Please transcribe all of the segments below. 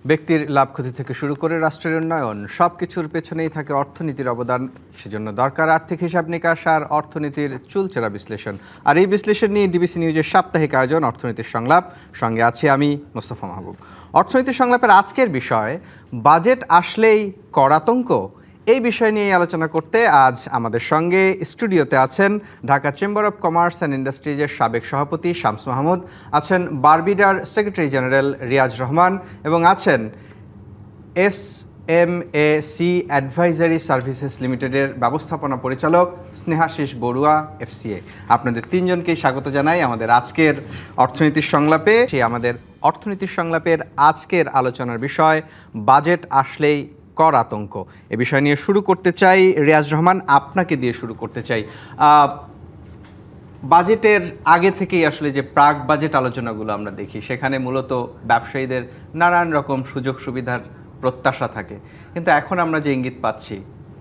ব্যক্তির লাভ ক্ষতি থেকে শুরু করে রাষ্ট্রের উন্নয়ন সবকিছুর পেছনেই থাকে অর্থনীতির অবদান। সেজন্য দরকার আর্থিক হিসাব নিকাশ আর অর্থনীতির চুলচেরা বিশ্লেষণ। আর এই বিশ্লেষণ নিয়ে ডিবিসি নিউজের সাপ্তাহিক আয়োজন অর্থনীতির সংলাপ। সঙ্গে আছি আমি মোস্তফা মাহবুব। অর্থনীতির সংলাপের আজকের বিষয় বাজেট আসলেই কর আতঙ্ক। এই বিষয় নিয়ে আলোচনা করতে আজ আমাদের সঙ্গে স্টুডিওতে আছেন Dhaka chamber of commerce and ইন্ডাস্ট্রিজের সাবেক সভাপতি শামস মাহমুদ, আছেন বারবিডার সেক্রেটারি জেনারেল রিয়াজ রহমান এবং আছেন SMAC অ্যাডভাইজারি সার্ভিসেস লিমিটেডের ব্যবস্থাপনা পরিচালক স্নেহাশিস বড়ুয়া FCA। আপনাদের তিনজনকেই স্বাগত জানাই আমাদের আজকের অর্থনীতির সংলাপে। আমাদের অর্থনীতির সংলাপের আজকের আলোচনার বিষয় বাজেট আসলেই কর আতঙ্ক। এ বিষয় নিয়ে শুরু করতে চাই রিয়াজ রহমান, আপনাকে দিয়ে শুরু করতে চাই। বাজেটের আগে থেকেই আসলে যে প্রাক বাজেট আলোচনাগুলো আমরা দেখি, সেখানে মূলত ব্যবসায়ীদের নানান রকম সুযোগ সুবিধার প্রত্যাশা থাকে, কিন্তু এখন আমরা যে ইঙ্গিত পাচ্ছি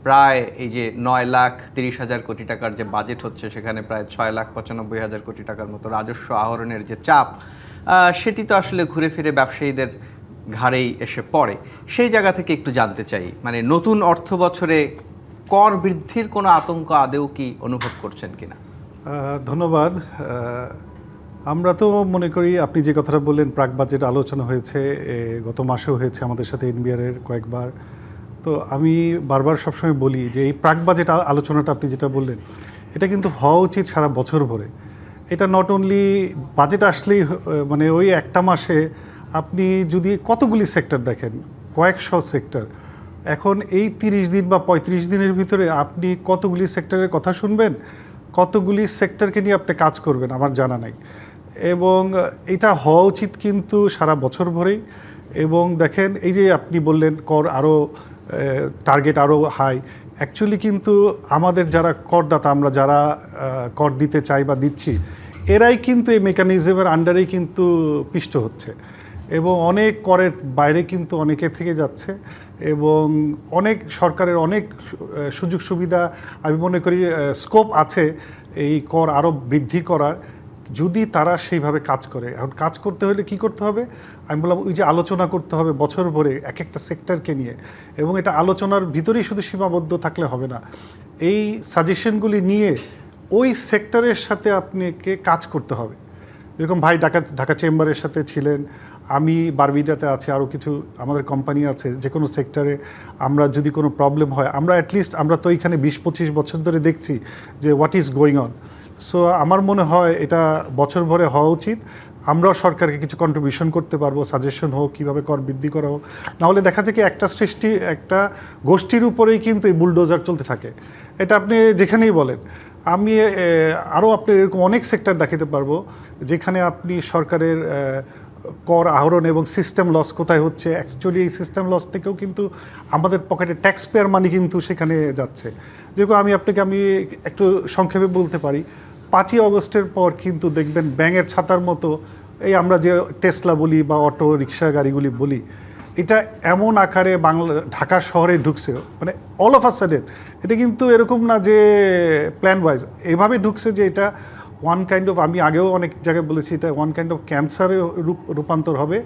প্রায় এই যে 9,30,000 কোটি টাকার যে বাজেট হচ্ছে, সেখানে প্রায় 6,95,000 কোটি টাকার মতো রাজস্ব আহরণের যে চাপ, সেটি তো আসলে ঘুরে ফিরে ব্যবসায়ীদের ঘাড়েই এসে পড়ে। সেই জায়গা থেকে একটু জানতে চাই, মানে নতুন অর্থ বছরে কর বৃদ্ধির কোনো আতঙ্ক আদৌ কি অনুভব করছেন কিনা? ধন্যবাদ। আমরা তো মনে করি আপনি যে কথাটা বললেন, প্রাক বাজেট আলোচনা হয়েছে, গত মাসেও হয়েছে আমাদের সাথে এনবিআরের কয়েকবার। তো আমি বারবার সবসময় বলি যে এই প্রাক বাজেট আলোচনাটা আপনি যেটা বললেন, এটা কিন্তু হওয়া উচিত সারা বছর ভরে। এটা নট অনলি বাজেট আসলেই, মানে ওই একটা মাসে আপনি যদি কতগুলি সেক্টর দেখেন, কয়েকশো সেক্টর, এখন এই 30 দিন বা 35 দিনের ভিতরে আপনি কতগুলি সেক্টরের কথা শুনবেন, কতগুলি সেক্টরকে নিয়ে আপনি কাজ করবেন আমার জানা নাই। এবং এটা হওয়া উচিত কিন্তু সারা বছর ভরেই। এবং দেখেন, এই যে আপনি বললেন কর আরও টার্গেট আরও হাই, অ্যাকচুয়ালি কিন্তু আমাদের যারা করদাতা, আমরা যারা কর দিতে চাই বা দিচ্ছি, এরাই কিন্তু এই মেকানিজমের আন্ডারেই কিন্তু পিষ্ট হচ্ছে এবং অনেক করের বাইরে কিন্তু অনেকে থেকে যাচ্ছে। এবং অনেক সরকারের অনেক সুযোগ সুবিধা, আমি মনে করি স্কোপ আছে এই কর আরও বৃদ্ধি করার, যদি তারা সেইভাবে কাজ করে। এখন কাজ করতে হলে কি করতে হবে? আমি বললাম ওই যে আলোচনা করতে হবে বছর ভরে এক একটা সেক্টরকে নিয়ে, এবং এটা আলোচনার ভিতরেই শুধু সীমাবদ্ধ থাকলে হবে না। এই সাজেশনগুলি নিয়ে ওই সেক্টরের সাথে আপনাকে কাজ করতে হবে। যেরকম ভাই ঢাকা চেম্বারের সাথে ছিলেন, আমি বারবিডাতে আছি, আরও কিছু আমাদের কোম্পানি আছে। যে কোনো সেক্টরে আমরা যদি কোনো প্রবলেম হয়, আমরা অ্যাটলিস্ট আমরা তো এখানে 20-25 বছর ধরে দেখছি যে what is going on. So আমার মনে হয় এটা বছর ভরে হওয়া উচিত। আমরাও সরকারকে কিছু কন্ট্রিবিউশন করতে পারবো, সাজেশন হোক, কীভাবে কর বৃদ্ধি করা হোক। নাহলে দেখা যায় কি একটা গোষ্ঠীর উপরেই কিন্তু এই বুলডোজার চলতে থাকে। এটা আপনি যেখানেই বলেন। আমি আরও আপনার এরকম অনেক সেক্টর দেখাতে পারবো যেখানে আপনি সরকারের কর আহরণ এবং সিস্টেম লস কোথায় হচ্ছে। অ্যাকচুয়ালি এই সিস্টেম লস থেকেও কিন্তু আমাদের পকেটে ট্যাক্স পেয়ার মানি কিন্তু সেখানে যাচ্ছে। যেরকম আমি একটু সংক্ষেপে বলতে পারি, 5ই অগস্টের পর কিন্তু দেখবেন ব্যাঙের ছাতার মতো এই আমরা যে টেসলা বলি বা অটো রিক্সা গাড়িগুলি বলি, এটা এমন আকারে ঢাকা শহরে ঢুকছে, মানে অল অফ আ সাডেন। এটা কিন্তু এরকম না যে প্ল্যান ওয়াইজ, এভাবে ঢুকছে যে এটা ওয়ান কাইন্ড অফ, আমি আগেও অনেক জায়গায় বলেছি, এটা ওয়ান কাইন্ড অফ ক্যান্সারে রূপান্তর হবে।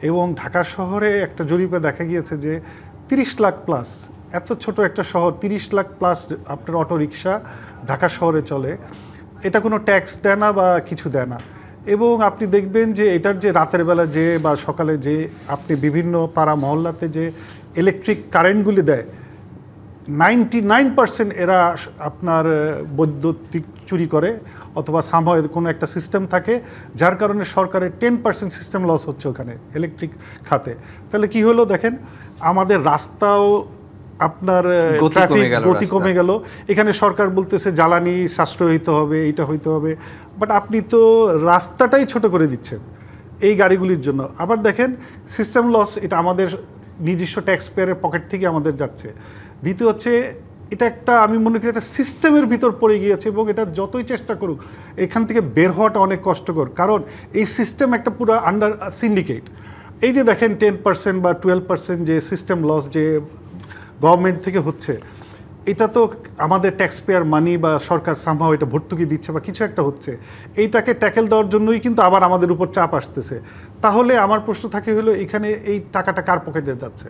এবং ঢাকা শহরে একটা জরিপে দেখা গিয়েছে যে 30 লাখ প্লাস, এত ছোট একটা শহর, 30 লাখ প্লাস আপনার অটো রিক্সা ঢাকা শহরে চলে। এটা কোনো ট্যাক্স দেয় না বা কিছু দেয় না। এবং আপনি দেখবেন যে এটার যে রাতের বেলা যে বা সকালে যে আপনি বিভিন্ন পাড়া মহল্লাতে যে ইলেকট্রিক কারেন্টগুলি দেয়, 99% এরা আপনার বৈদ্যুতিক চুরি করে অথবা সামহাও কোনো একটা সিস্টেম থাকে, যার কারণে সরকারের 10% সিস্টেম লস হচ্ছে ওখানে ইলেকট্রিক খাতে। তাহলে কি হলো দেখেন, আমাদের রাস্তাও আপনার ট্রাফিক গতি কমে গেল। এখানে সরকার বলতেছে জ্বালানি সাশ্রয় হইতে হবে, এইটা হইতে হবে, বাট আপনি তো রাস্তাটাই ছোট করে দিচ্ছেন এই গাড়িগুলির জন্য। আবার দেখেন সিস্টেম লস, এটা আমাদের নিজস্ব ট্যাক্স পেয়ারের পকেট থেকে আমাদের যাচ্ছে। দ্বিতীয় হচ্ছে, এটা একটা, আমি মনে করি একটা সিস্টেমের ভিতর পড়ে গিয়েছে এবং এটা যতই চেষ্টা করুক এখান থেকে বের হওয়াটা অনেক কষ্টকর, কারণ এই সিস্টেম একটা পুরো আন্ডার সিন্ডিকেট। এই যে দেখেন 10% বা 12% যে সিস্টেম লস যে গভর্নমেন্ট থেকে হচ্ছে, এটা তো আমাদের ট্যাক্স পেয়ার মানি বা সরকার সামহাও এটা ভর্তুকি দিচ্ছে বা কিছু একটা হচ্ছে, এইটাকে ট্যাকেল দেওয়ার জন্যই কিন্তু আবার আমাদের উপর চাপ আসতেছে। তাহলে আমার প্রশ্ন থাকে হলো এখানে এই টাকাটা কার পকেটে যাচ্ছে?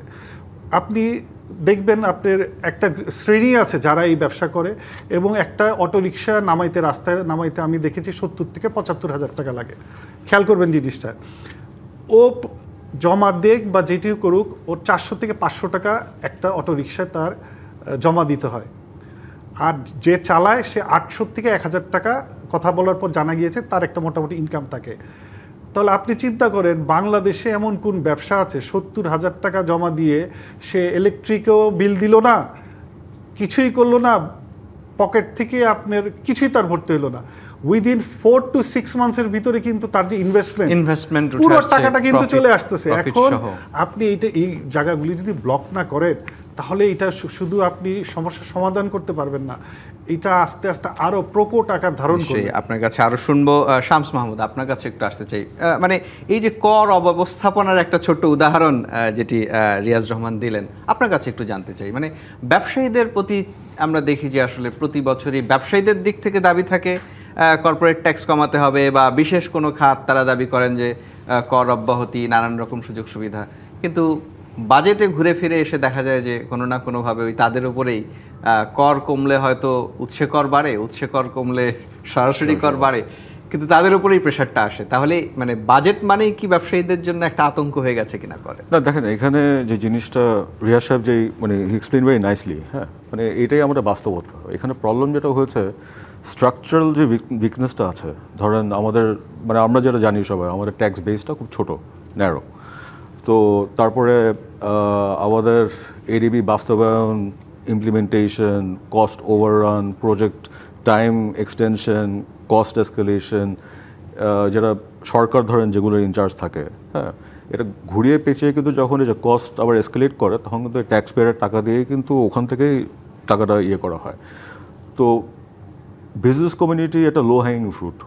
আপনি দেখবেন আপনার একটা শ্রেণী আছে যারা এই ব্যবসা করে, এবং একটা অটোরিকশা নামাইতে, রাস্তায় নামাইতে আমি দেখেছি 70 থেকে 75,000 টাকা লাগে। খেয়াল করবেন জিনিসটা, ও জমা দেখ বা যেটিও করুক, ওর 400 থেকে 500 টাকা একটা অটোরিকশায় তার জমা দিতে হয়। আর যে চালায় সে 800 থেকে 1,000 টাকা কথা বলার পর জানা গিয়েছে তার একটা মোটামুটি ইনকাম থাকে। তাহলে আপনি চিন্তা করেন বাংলাদেশে এমন কোন ব্যবসা আছে 70,000 টাকা জমা দিয়ে সে ইলেকট্রিকও বিল দিল না, কিছুই করলো না, পকেট থেকে আপনার কিছুই তার ভরতে হলো না, উইদিন 4 to 6 মান্থসের ভিতরে কিন্তু তার যে ইনভেস্টমেন্ট পুরো টাকাটা কিন্তু চলে আসতেছে। এখন আপনি এই জায়গাগুলি যদি ব্লক না করেন তাহলে এটা শুধু আপনি সমস্যার সমাধান করতে পারবেন না, এটা আস্তে আস্তে আরো প্রকট আকার ধারণ করবে। আপনার কাছে আরো শুনবো। শামস মাহমুদ, আপনার কাছে একটু আসতে চাই। মানে এই যে কর অব্যবস্থাপনার একটা ছোট্ট উদাহরণ যেটি রিয়াজ রহমান দিলেন, আপনার কাছে একটু জানতে চাই। মানে ব্যবসায়ীদের প্রতি আমরা দেখি যে আসলে প্রতি বছরই ব্যবসায়ীদের দিক থেকে দাবি থাকে কর্পোরেট ট্যাক্স কমাতে হবে, বা বিশেষ কোনো খাত তারা দাবি করেন যে কর অব্যাহতি, নানান রকম সুযোগ সুবিধা, কিন্তু বাজেটে ঘুরে ফিরে এসে দেখা যায় যে কোনো না কোনোভাবে ওই তাদের উপরেই কর কমলে হয়তো উৎসে কর বাড়ে, উৎসে কর কমলে সরাসরি কর বাড়ে, কিন্তু তাদের উপরেই প্রেশারটা আসে। তাহলে মানে বাজেট মানেই কি ব্যবসায়ীদের জন্য একটা আতঙ্ক হয়ে গেছে কিনা করে? না দেখেন, এখানে যে জিনিসটা রিয়াজ সাহেব যেই মানে হি এক্সপ্লেইন ভেরি নাইসলি, হ্যাঁ, মানে এটাই আমাদের বাস্তবতা। এখানে প্রবলেম যেটা হয়েছে, স্ট্রাকচারাল যে উইকনেসটা আছে, ধরেন আমাদের মানে আমরা যেটা জানি সবাই, আমাদের ট্যাক্স বেসটা খুব ছোট, ন্যারো। তো তারপরে আমাদের এডিবি বাস্তবায়ন, implementation, cost overrun, project time extension, cost escalation, যেটা সরকার ধরেন যেগুলো ইনচার্জ থাকে, হ্যাঁ, এটা ঘুরিয়ে পেঁচিয়ে কিন্তু যখন এই যে কস্ট আবার এসকেলেট করে তখন কিন্তু ট্যাক্স পেয়ারের টাকা দিয়েই কিন্তু ওখান থেকেই টাকাটা ইয়ে করা হয়। তো বিজনেস কমিউনিটি এটা লো হ্যাঙ্গিং ফ্রুট,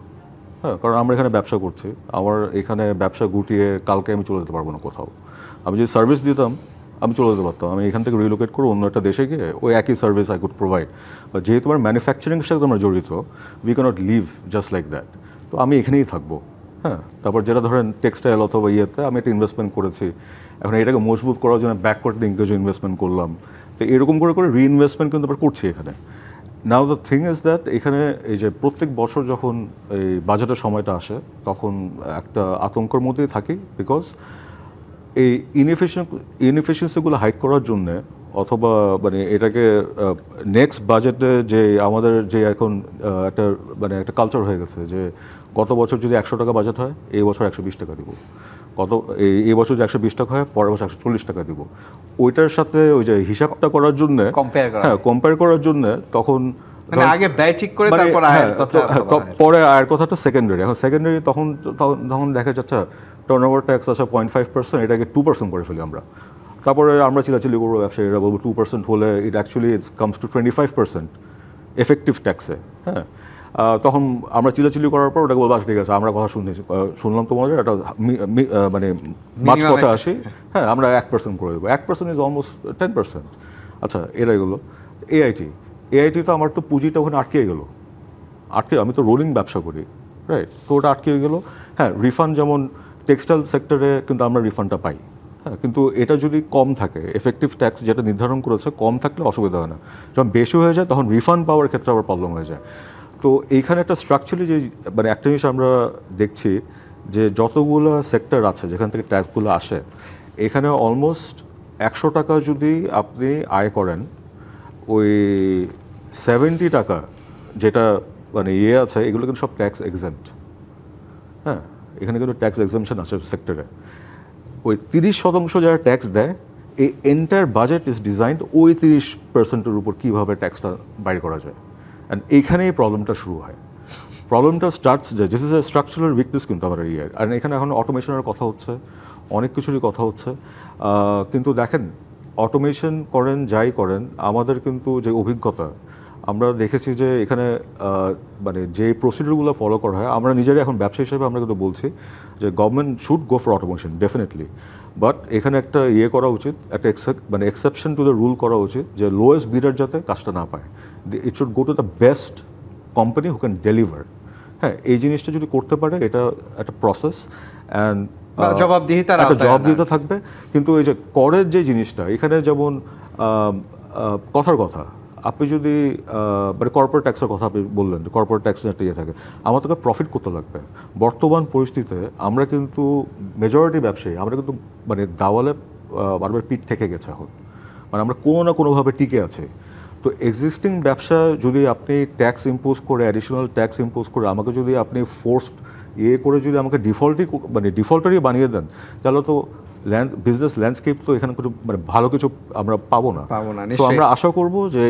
হ্যাঁ, কারণ আমরা এখানে ব্যবসা করছি, আমার এখানে ব্যবসা গুটিয়ে কালকে আমি চলে যেতে পারবো না কোথাও। আমি যদি সার্ভিস দিতাম আমি চলে যেতে পারতাম, আমি এখান থেকে রিলোকেট করে অন্য একটা দেশে গিয়ে ওই একই সার্ভিস আই কুড প্রোভাইড। যেহেতু আমার ম্যানুফ্যাকচারিংয়ের সাথে আমরা জড়িত, we can't live just like that, তো আমি এখানেই থাকবো। হ্যাঁ, তারপর যেটা ধরেন টেক্সটাইল অথবা ইয়েতে আমি একটা ইনভেস্টমেন্ট করেছি, এখন এটাকে মজবুত করার জন্য ব্যাকওয়ার্ড লিঙ্কেজ ইনভেস্টমেন্ট করলাম, তো এরকম করে করে রিইনভেস্টমেন্ট কিন্তু আবার করছি এখানে। নাও দ্য থিং ইজ দ্যাট এখানে এই যে প্রত্যেক বছর যখন এই বাজেটের সময়টা আসে তখন একটা আতঙ্কের মধ্যেই থাকি, বিকজ এই ইনএফিসিয়েন্সিগুলো হাইড করার জন্যে অথবা মানে এটাকে নেক্সট বাজেটে যে আমাদের যে এখন একটা মানে একটা কালচার হয়ে গেছে যে গত বছর যদি 100 টাকা বাজেট হয় এই বছর 120 টাকা দিব, এই বছর যদি 120 টাকা হয় পরের বছর 140 টাকা দিব, ওইটার সাথে ওই যে হিসাবটা করার জন্য, হ্যাঁ, কম্পেয়ার করার জন্য তখন মানে আগে ব্যয় ঠিক করে তারপর আয়ের কথা, পরে আয়ের কথাটা সেকেন্ডারি। এখন সেকেন্ডারি তখন দেখা যাচ্ছে টার্নওভার ট্যাক্স আছে 0.5%, এটাকে 2% করে ফেলি আমরা। তারপরে আমরা চিলাচিলি করবো, ব্যবসায়ীরা বলবো 2% হলে it actually it's comes to 25% effective ট্যাক্সে, হ্যাঁ। তখন আমরা চিলাচিলি করার পর ওটাকে বলবো আচ্ছা ঠিক আছে, আমরা কথা শুনলাম তোমাদের একটা মানে মাঝপথে আসি, হ্যাঁ, আমরা 1% করে দেবো। 1% ইজ অলমোস্ট 10%। আচ্ছা, এরাই গেলো এআইটি, তো আমার তো পুঁজিটা ওখানে আটকে গেলো, আমি তো রোলিং ব্যবসা করি, রাইট, তো ওটা আটকে গেলো। হ্যাঁ, রিফান্ড যেমন টেক্সটাইল সেক্টরে কিন্তু আমরা রিফান্ডটা পাই, হ্যাঁ, কিন্তু এটা যদি কম থাকে, এফেক্টিভ ট্যাক্স যেটা নির্ধারণ করেছে কম থাকলে অসুবিধা হয় না, যখন বেশি হয়ে যায় তখন রিফান্ড পাওয়ার ক্ষেত্রে আবার প্রবলেম হয়ে যায়। তো এইখানে একটা স্ট্রাকচারালি যে মানে একটা জিনিস আমরা দেখছি যে যতগুলো সেক্টর আছে যেখান থেকে ট্যাক্সগুলো আসে, এখানে অলমোস্ট 100 টাকা যদি আপনি আয় করেন, ওই 70 টাকা যেটা মানে ইয়ে আছে এগুলো কিন্তু সব ট্যাক্স এক্সেম্পট, হ্যাঁ, এখানে কিন্তু ট্যাক্স এক্সামশন আছে সেক্টরে। ওই 30% যারা ট্যাক্স দেয়, এই এন্টায়ার বাজেট ইজ ডিজাইন্ড ওই 30%-এর উপর কীভাবে ট্যাক্সটা বাইর করা যায়, অ্যান্ড এইখানেই প্রবলেমটা শুরু হয়। প্রবলেমটা স্টার্টস যে this is a structural weakness কিন্তু আমাদের ইয়ে, আর এখানে এখন অটোমেশনের কথা হচ্ছে, অনেক কিছুরই কথা হচ্ছে, কিন্তু দেখেন অটোমেশন করেন যাই করেন, আমাদের কিন্তু যে অভিজ্ঞতা, আমরা দেখেছি যে এখানে মানে যে প্রসিডিউরগুলো ফলো করা হয়, আমরা নিজেরাই এখন ব্যবসা হিসেবে আমরা কিন্তু বলছি যে government should go for automation definitely, but এখানে একটা করা উচিত, একটা মানে এক্সেপশন টু দ্য রুল করা উচিত যে লোয়েস্ট বিডার যাতে কাজটা না পায়, it should go to the best company who can deliver. হ্যাঁ, এই জিনিসটা যদি করতে পারে, এটা একটা প্রসেস অ্যান্ড জবাবদিহিতার একটা আওতায় জবাবদিহিতা থাকবে। কিন্তু এই যে করের যে জিনিসটা, এখানে যেমন কথার কথা, আপনি যদি মানে কর্পোরেট ট্যাক্সের কথা আপনি বললেন, যে কর্পোরেট ট্যাক্স একটা থাকে, আমার তোকে প্রফিট করতে লাগবে। বর্তমান পরিস্থিতিতে আমরা কিন্তু মেজরিটি ব্যবসায়ী, আমরা কিন্তু মানে দাওয়ালে বারবার পিঠ থেকে গেছে এখন, মানে আমরা কোনো না কোনোভাবে টিকে আছি। তো এক্সিস্টিং ব্যবসা যদি আপনি ট্যাক্স ইম্পোজ করে, অ্যাডিশনাল ট্যাক্স ইম্পোজ করে, আমাকে যদি আপনি ফোর্সড করে যদি আমাকে ডিফল্টারই বানিয়ে দেন, তাহলে তো বিজনেস ল্যান্ডস্কেপ তো এখানে কিছু মানে ভালো কিছু আমরা পাবো না। তো আমরা আশা করবো যে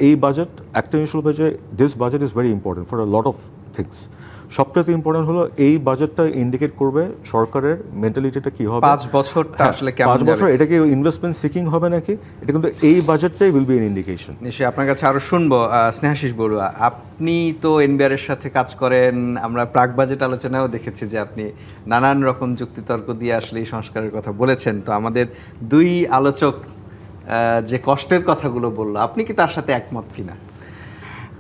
এই বাজেট, একটা জিনিস হলো যে this budget is very important for a lot of things. সবচেয়ে ইম্পর্টেন্ট হলো এই বাজেটটা ইন্ডিকেট করবে সরকারের মেন্টালিটিটা কি হবে, 5 বছরটা আসলে কেমন 5 বছর এটা কি ইনভেস্টমেন্ট সিকিং হবে নাকি, এটা কিন্তু এই বাজেটটাই উইল বি এন ইন্ডিকেশন। নিশ্চয়ই আপনার কাছে আরো শুনবো। স্নেহাশিস বড়ুয়া, আপনি তো এনবিআর এর সাথে কাজ করেন, আমরা প্রাক বাজেট আলোচনায়ও দেখেছি যে আপনি নানান রকম যুক্তিতর্ক দিয়ে আসলে এই সংস্কারের কথা বলেছেন। তো আমাদের দুই আলোচক যে কষ্টের কথাগুলো বললো, আপনি কি তার সাথে একমত কিনা?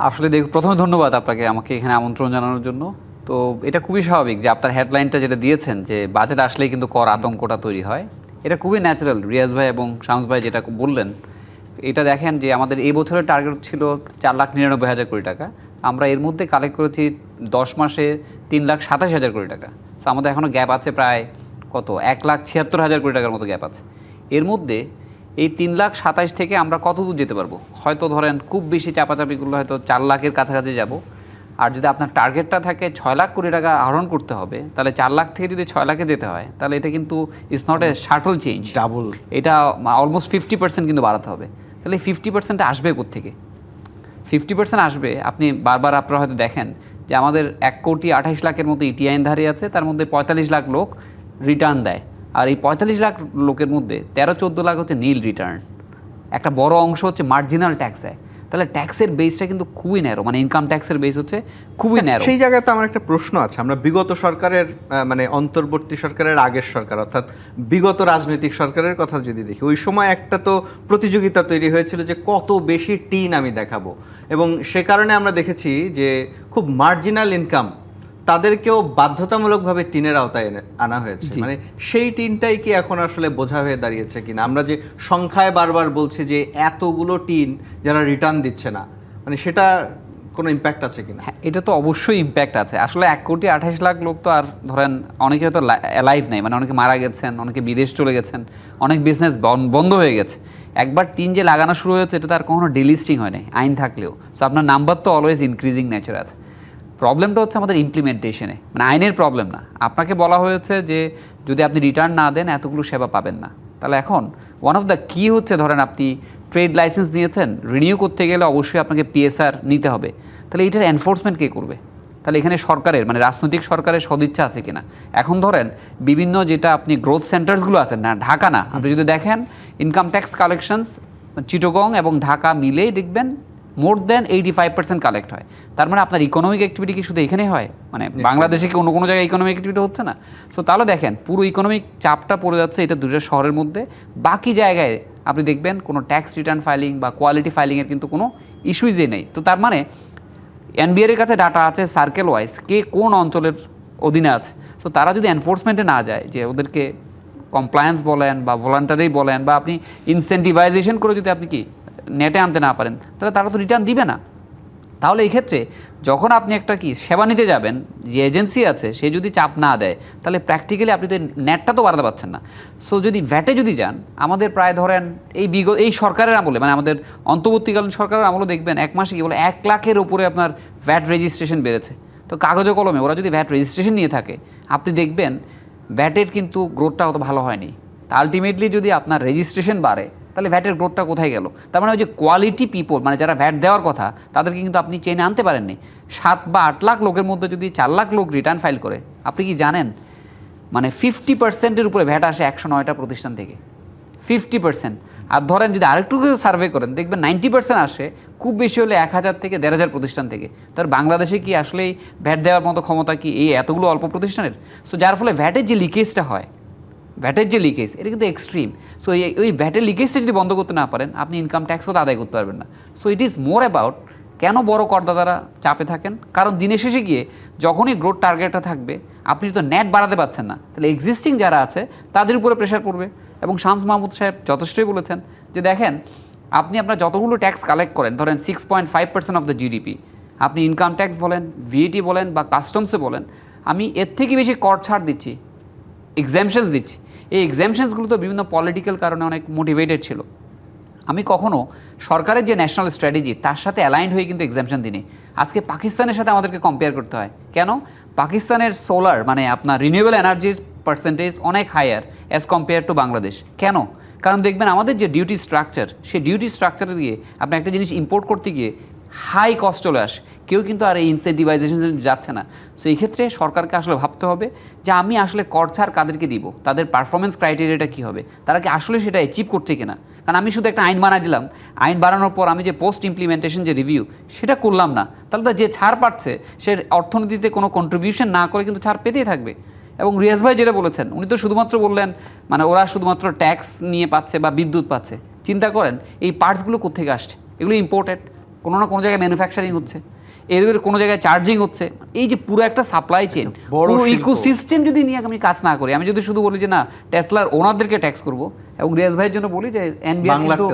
আসলে প্রথমে ধন্যবাদ আপনাকে আমাকে এখানে আমন্ত্রণ জানানোর জন্য। তো এটা খুবই স্বাভাবিক যে আপনার হেডলাইনটা যেটা দিয়েছেন যে বাজেট আসলেই কিন্তু কর আতঙ্কটা তৈরি হয়, এটা খুবই ন্যাচারাল। রিয়াজ ভাই এবং শামস ভাই যেটা বললেন, এটা দেখেন যে আমাদের এই বছরের টার্গেট ছিল 4,99,000 কোটি টাকা, আমরা এর মধ্যে কালেক্ট করেছি 10 মাসে 3,27,000 কোটি টাকা। সো আমাদের এখনও গ্যাপ আছে প্রায় কত 1,76,000 কোটি টাকার মতো গ্যাপ আছে। এর মধ্যে এই 3,27,000 থেকে আমরা কত দূর যেতে পারবো, হয়তো ধরেন খুব বেশি চাপাচাপিগুলো হয়তো 4 লাখের কাছাকাছি যাব। আর যদি আপনার টার্গেটটা থাকে 6 লাখ কোটি টাকা আহরণ করতে হবে, তাহলে 4 লাখ থেকে যদি 6 লাখে যেতে হয়, তাহলে এটা কিন্তু it's not a shuttle change, double, এটা অলমোস্ট 50% কিন্তু বাড়াতে হবে। তাহলে 50% আসবে কোত্থেকে? 50% আসবে, আপনি বারবার আপনারা হয়তো দেখেন যে আমাদের 1,28,00,000 মতো ইটিআইন ধারী আছে, তার মধ্যে 45 লাখ লোক রিটার্ন দেয়। আর এই 45 লাখ লোকের মধ্যে 13-14 লাখ হচ্ছে নীল রিটার্ন, একটা বড় অংশ হচ্ছে মার্জিনাল ট্যাক্স দেয়। তাহলে ট্যাক্সের বেসটা কিন্তু খুবই ন্যারো, মানে ইনকাম ট্যাক্সের বেস হচ্ছে খুবই ন্যারো। সেই জায়গায় তো আমার একটা প্রশ্ন আছে, আমরা বিগত সরকারের মানে অন্তর্বর্তী সরকারের আগের সরকার অর্থাৎ বিগত রাজনৈতিক সরকারের কথা যদি দেখি, ওই সময় একটা তো প্রতিযোগিতা তৈরি হয়েছিল যে কত বেশি টিন আমি দেখাবো, এবং সে কারণে আমরা দেখেছি যে খুব মার্জিনাল ইনকাম তাদেরকেও বাধ্যতামূলকভাবে টিনের আওতায় আনা হয়েছে। মানে সেই টিনটাই কি এখন আসলে বোঝা হয়ে দাঁড়িয়েছে কিনা? আমরা যে সংখ্যায় বারবার বলছি যে এতগুলো টিন যারা রিটার্ন দিচ্ছে না, মানে সেটা কোনো ইম্প্যাক্ট আছে কিনা? হ্যাঁ, এটা তো অবশ্যই ইম্প্যাক্ট আছে। আসলে 1,28,00,000 লোক তো আর ধরেন অনেকে হয়তো লাইভ নেই, মানে অনেকে মারা গেছেন, অনেকে বিদেশ চলে গেছেন, অনেক বিজনেস বন্ধ হয়ে গেছে। একবার টিন যে লাগানো শুরু হয়েছে, এটা তার কখনো ডিলিস্টিং হয় নাই আইন থাকলেও। সো আপনার নাম্বার তো অলওয়েজ ইনক্রিজিং নেচার আছে। প্রবলেমটা হচ্ছে আমাদের ইমপ্লিমেন্টেশনে, মানে আইনের প্রবলেম না। আপনাকে বলা হয়েছে যে যদি আপনি রিটার্ন না দেন এতগুলো সেবা পাবেন না। তাহলে এখন ওয়ান অফ দ্য কি হচ্ছে, ধরেন আপনি ট্রেড লাইসেন্স নিয়েছেন, রিনিউ করতে গেলে অবশ্যই আপনাকে পিএসআর নিতে হবে। তাহলে এটার এনফোর্সমেন্ট কে করবে? তাহলে এখানে সরকারের মানে রাজনৈতিক সরকারের সদিচ্ছা আছে কিনা? এখন ধরেন বিভিন্ন যেটা আপনি গ্রোথ সেন্টার্সগুলো আছেন না, ঢাকা না, আপনি যদি দেখেন ইনকাম ট্যাক্স কালেকশনস চিটাগং এবং ঢাকা মিলেই দেখবেন মোর দ্যান 85% কালেক্ট হয়। তার মানে আপনার ইকোনমিক অ্যাক্টিভিটি কি শুধু এখানেই হয়? মানে বাংলাদেশে কি অন্য কোনো জায়গায় ইকোনমিক অ্যাক্টিভিটি হচ্ছে না? সো তাহলে দেখেন পুরো ইকোনমিক চাপটা পড়ে যাচ্ছে এটা দুটো শহরের মধ্যে। বাকি জায়গায় আপনি দেখবেন কোনো ট্যাক্স রিটার্ন ফাইলিং বা কোয়ালিটি ফাইলিংয়ের কিন্তু কোনো ইস্যুজই নেই। তো তার মানে এনবিআর এর কাছে ডাটা আছে সার্কেল ওয়াইজ কে কোন অঞ্চলের অধীনে আছে। সো তারা যদি এনফোর্সমেন্টে না যায়, যে ওদেরকে কমপ্লায়েন্স বলেন বা ভলান্টারি বলেন বা আপনি ইনসেন্টিভাইজেশন করে যদি আপনি কি নেটে আনতে না পারেন, তাহলে তারা তো রিটার্ন দিবে না। তাহলে এই ক্ষেত্রে যখন আপনি একটা কি সেবা নিতে যাবেন, যে এজেন্সি আছে সে যদি চাপ না দেয়, তাহলে প্র্যাকটিক্যালি আপনি তো নেটটা তো বাড়াতে পারছেন না। সো যদি ভ্যাটে যদি যান, আমাদের প্রায় ধরেন এই সরকারের আমলে, মানে আমাদের অন্তর্বর্তীকালীন সরকারের আমলে দেখবেন 1 মাসে কি বলে 1 লাখের উপরে আপনার ভ্যাট রেজিস্ট্রেশন বেড়েছে। তো কাগজে কলমে ওরা যদি ভ্যাট রেজিস্ট্রেশন নিয়ে থাকে, আপনি দেখবেন ভ্যাটের কিন্তু গ্রোথটা অত ভালো হয়নি। তা আলটিমেটলি যদি আপনার রেজিস্ট্রেশন বাড়ে, তাহলে ভ্যাটের গ্রোথটা কোথায় গেল? তার মানে ওই যে কোয়ালিটি পিপল, মানে যারা ভ্যাট দেওয়ার কথা, তাদেরকে কিন্তু আপনি চেনে আনতে পারেননি। 7 বা 8 লাখ লোকের মধ্যে যদি 4 লাখ লোক রিটার্ন ফাইল করে, আপনি কি জানেন মানে 50%-এর উপরে ভ্যাট আসে 109টা প্রতিষ্ঠান থেকে। 50%। আর ধরেন যদি আরেকটু সার্ভে করেন দেখবেন 90% আসে খুব বেশি হলে 1000 থেকে 1500 প্রতিষ্ঠান থেকে। তার বাংলাদেশে কি আসলেই ভ্যাট দেওয়ার মতো ক্ষমতা কি এই এতগুলো অল্প প্রতিষ্ঠানের? সো যার ফলে ভ্যাটের যে লিকেজটা হয়, ভ্যাটের যে লিকেজ এটা কিন্তু এক্সট্রিম। সো ওই ভ্যাটের লিকেজটা যদি বন্ধ করতে না পারেন আপনি ইনকাম ট্যাক্সও তো আদায় করতে পারবেন না। So it is more about কেন বড় করদাতারা চাপে থাকেন, কারণ দিনের শেষে গিয়ে যখনই গ্রোথ টার্গেটটা থাকবে আপনি তো নেট বাড়াতে পারছেন না, তাহলে এক্সিস্টিং যারা আছে তাদের উপরে প্রেশার পড়বে। এবং শামস মাহমুদ সাহেব যথেষ্টই বলেছেন যে দেখেন আপনি আপনার যতগুলো ট্যাক্স কালেক্ট করেন, ধরেন 6.5% অফ দ্য জিডিপি, আপনি ইনকাম ট্যাক্স বলেন, ভিএটি বলেন বা কাস্টমসে বলেন, আমি এর থেকে বেশি কর ছাড় দিচ্ছি, এক্সামশনস দিচ্ছি। এই এক্সামশনসগুলো তো বিভিন্ন পলিটিক্যাল কারণে অনেক মোটিভেটেড ছিল। আমি কখনো সরকারের যে ন্যাশনাল স্ট্র্যাটেজি তার সাথে অ্যালাইন্ড হয়ে কিন্তু এক্সামশন দিই। আজকে পাকিস্তানের সাথে আমাদেরকে কম্পেয়ার করতে হয় কেন? পাকিস্তানের সোলার মানে আপনার রিনিউয়েবল এনার্জির পার্সেন্টেজ অনেক higher as compare to Bangladesh. কেন? কারণ দেখবেন আমাদের যে ডিউটি স্ট্রাকচার, সেই ডিউটি স্ট্রাকচারে দিয়ে আপনি একটা জিনিস ইম্পোর্ট করতে গিয়ে হাই কস্ট চলে আসে, কেউ কিন্তু আর এই ইনসেন্টিভাইজেশন যাচ্ছে না। সো এই ক্ষেত্রে সরকারকে আসলে ভাবতে হবে যে আমি আসলে কর ছাড় কাদেরকে দিব, তাদের পারফরমেন্স ক্রাইটেরিয়াটা কী হবে, তারা কি আসলে সেটা অ্যাচিভ করছে কিনা। কারণ আমি শুধু একটা আইন বানাই দিলাম, আইন বানানোর পর আমি যে পোস্ট ইমপ্লিমেন্টেশন যে রিভিউ সেটা করলাম না, তাহলে তো যে ছাড় পাচ্ছে সে অর্থনীতিতে কোনো কন্ট্রিবিউশন না করে কিন্তু ছাড় পেতেই থাকবে। এবং রিয়াজ ভাই যেটা বলেছেন উনি তো শুধুমাত্র বললেন মানে ওরা শুধুমাত্র ট্যাক্স নিয়ে পাচ্ছে বা বিদ্যুৎ পাচ্ছে। চিন্তা করেন এই পার্টসগুলো কোত্থেকে আসছে, এগুলো ইম্পোর্টেড, কোনো না কোনো জায়গায় ম্যানুফ্যাকচারিং হচ্ছে, এদের কোনো জায়গায় চার্জিং হচ্ছে। এই যে পুরো একটা সাপ্লাই চেইন, পুরো ইকোসিস্টেম যদি নিয়ে আমি কাজ না করি, আমি যদি শুধু বলি যে না টেসলার ওনারদেরকে ট্যাক্স করবো, এবং রিয়াজ ভাইয়ের জন্য বলি যে এনবিআর কিন্তু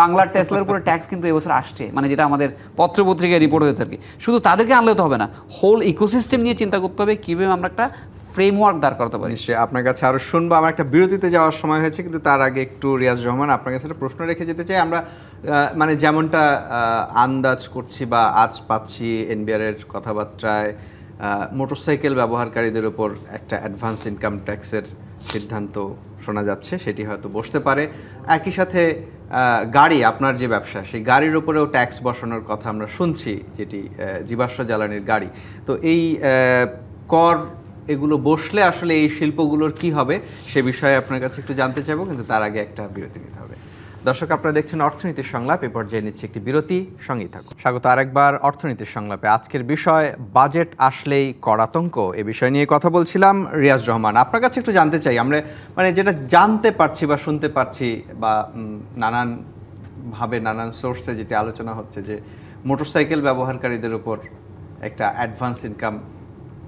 বাংলার টেসলার উপরে ট্যাক্স কিন্তু এবছর আসছে, মানে যেটা আমাদের পত্রপত্রিকায় রিপোর্ট হয়ে থাকে। শুধু তাদেরকে আনলে তো হবে না, হোল ইকোসিস্টেম নিয়ে চিন্তা করতে হবে কীভাবে আমরা একটা ফ্রেমওয়ার্ক দাঁড় করাতে পারি। নিশ্চয়ই আপনার কাছে আরও শুনবো। আমার একটা বিরতিতে যাওয়ার সময় হয়েছে, কিন্তু তার আগে একটু রিয়াজ রহমান আপনার কাছে একটা প্রশ্ন রেখে যেতে চাই। আমরা মানে যেমনটা আন্দাজ করছি বা আজ পাচ্ছি এনবিআরের কথাবার্তায় মোটরসাইকেল ব্যবহারকারীদের উপর একটা অ্যাডভান্স ইনকাম ট্যাক্সের সিদ্ধান্ত শোনা যাচ্ছে, সেটি হয়তো বসতে পারে। একই সাথে গাড়ি, আপনার যে ব্যবসা সেই গাড়ির উপরেও ট্যাক্স বসানোর কথা আমরা শুনছি, যেটি জীবাশ্ম জ্বালানির গাড়ি। তো এই কর এগুলো বসলে আসলে এই শিল্পগুলোর কি হবে সে বিষয়ে আপনার কাছে একটু জানতে চাইবো, কিন্তু তার আগে একটা বিরতি নিতে হবে। দর্শক, আপনারা দেখছেন অর্থনীতির সংলাপ, এ পর্যায়ে নিচ্ছে একটি বিরতি, সঙ্গেই থাকুন। স্বাগত আরেকবার অর্থনীতির সংলাপে। আজকের বিষয় বাজেট আসলেই কর আতঙ্ক, এ বিষয় নিয়ে কথা বলছিলাম। রিয়াজ রহমান, আপনার কাছে একটু জানতে চাই, আমরা মানে যেটা জানতে পারছি বা শুনতে পারছি বা নানানভাবে নানান সোর্সে যেটি আলোচনা হচ্ছে যে মোটরসাইকেল ব্যবহারকারীদের উপর একটা অ্যাডভান্স ইনকাম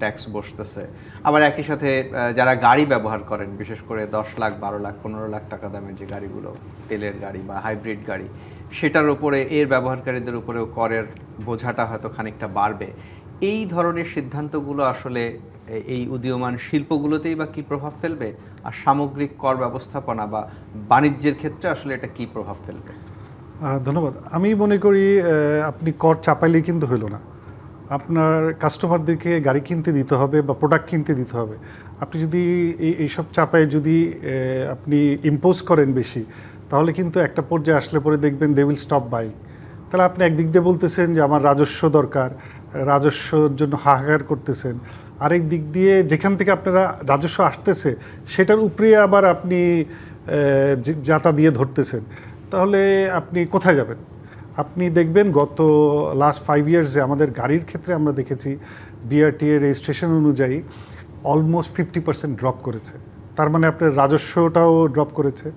ট্যাক্স বসতেছে। আবার একই সাথে যারা গাড়ি ব্যবহার করেন, বিশেষ করে 10 লাখ 12 লাখ 15 লাখ টাকা দামের যে গাড়িগুলো, তেলের গাড়ি বা হাইব্রিড গাড়ি, সেটার উপরে এর ব্যবহারকারীদের উপরেও করের বোঝাটা হয়তো খানিকটা বাড়বে। এই ধরনের সিদ্ধান্তগুলো আসলে এই উদীয়মান শিল্পগুলোতেই বা কী প্রভাব ফেলবে, আর সামগ্রিক কর ব্যবস্থাপনা বা বাণিজ্যের ক্ষেত্রে আসলে এটা কী প্রভাব ফেলবে? ধন্যবাদ। আমি মনে করি আপনি কর চাপাইলেই কিন্তু হলো না, আপনার কাস্টমারদেরকে গাড়ি কিনতে দিতে হবে বা প্রোডাক্ট কিনতে দিতে হবে। আপনি যদি এইসব চাপায় যদি আপনি ইম্পোজ করেন বেশি, তাহলে কিন্তু একটা পর্যায়ে আসলে পরে দেখবেন দে উইল স্টপ বাই। তাহলে আপনি একদিক দিয়ে বলতেছেন যে আমার রাজস্ব দরকার, রাজস্বর জন্য হাহাকার করতেছেন, আরেক দিক দিয়ে যেখান থেকে আপনারা রাজস্ব আসতেছে সেটার উপরে আবার আপনি যাতা দিয়ে ধরতেছেন, তাহলে আপনি কোথায় যাবেন? আপনি দেখবেন গত লাস্ট 5 ইয়ার্সে আমাদের গাড়ির ক্ষেত্রে আমরা দেখেছি বিআরটি এর রেজিস্ট্রেশন অনুযায়ী অলমোস্ট 50% ড্রপ করেছে। তার মানে আপনার রাজস্বটাও ড্রপ করেছে।